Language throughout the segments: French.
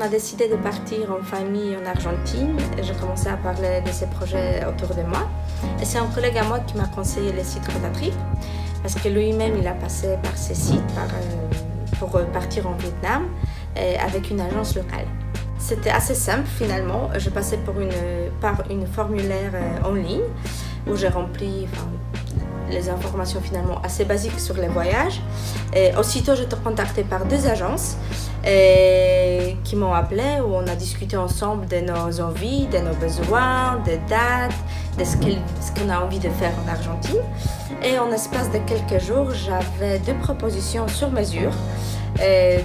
a décidé de partir en famille en Argentine, j'ai commencé à parler de ces projets autour de moi. Et c'est un collègue à moi qui m'a conseillé le site Rotatrip, parce que lui-même il a passé par ces sites pour partir en Vietnam avec une agence locale. C'était assez simple finalement, je passais par une formulaire en ligne où j'ai rempli les informations finalement assez basiques sur les voyages. Et aussitôt j'étais contactée par 2 agences qui m'ont appelé, où on a discuté ensemble de nos envies, de nos besoins, des dates, de ce qu'on a envie de faire en Argentine. Et en espace de quelques jours, j'avais 2 propositions sur mesure,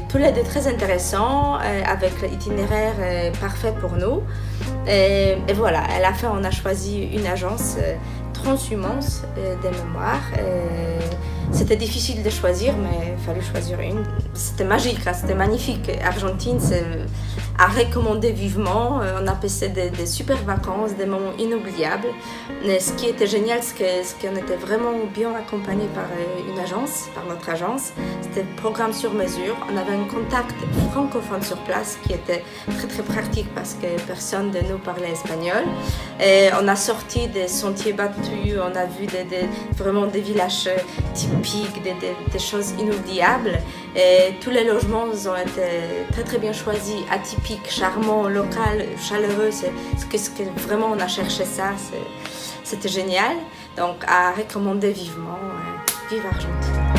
tous les 2 très intéressants, avec l'itinéraire parfait pour nous. Et voilà, à la fin on a choisi une agence transhumance des mémoires. C'était difficile de choisir, mais il fallait choisir une. C'était magique, là, c'était magnifique. Argentine, c'est à recommander vivement. On a passé des super vacances, des moments inoubliables. Mais ce qui était génial, c'est qu'on était vraiment bien accompagnés par une agence, par notre agence. C'était programme sur mesure. On avait un contact francophone sur place qui était très très pratique parce que personne de nous parlait espagnol. Et on a sorti des sentiers battus, on a vu vraiment des villages typiques, des choses inoubliables. Et tous les logements ont été très très bien choisis, atypiques, charmants, locaux, chaleureux. C'est ce que vraiment on a cherché ça. C'était génial. Donc à recommander vivement. Vive Argentine!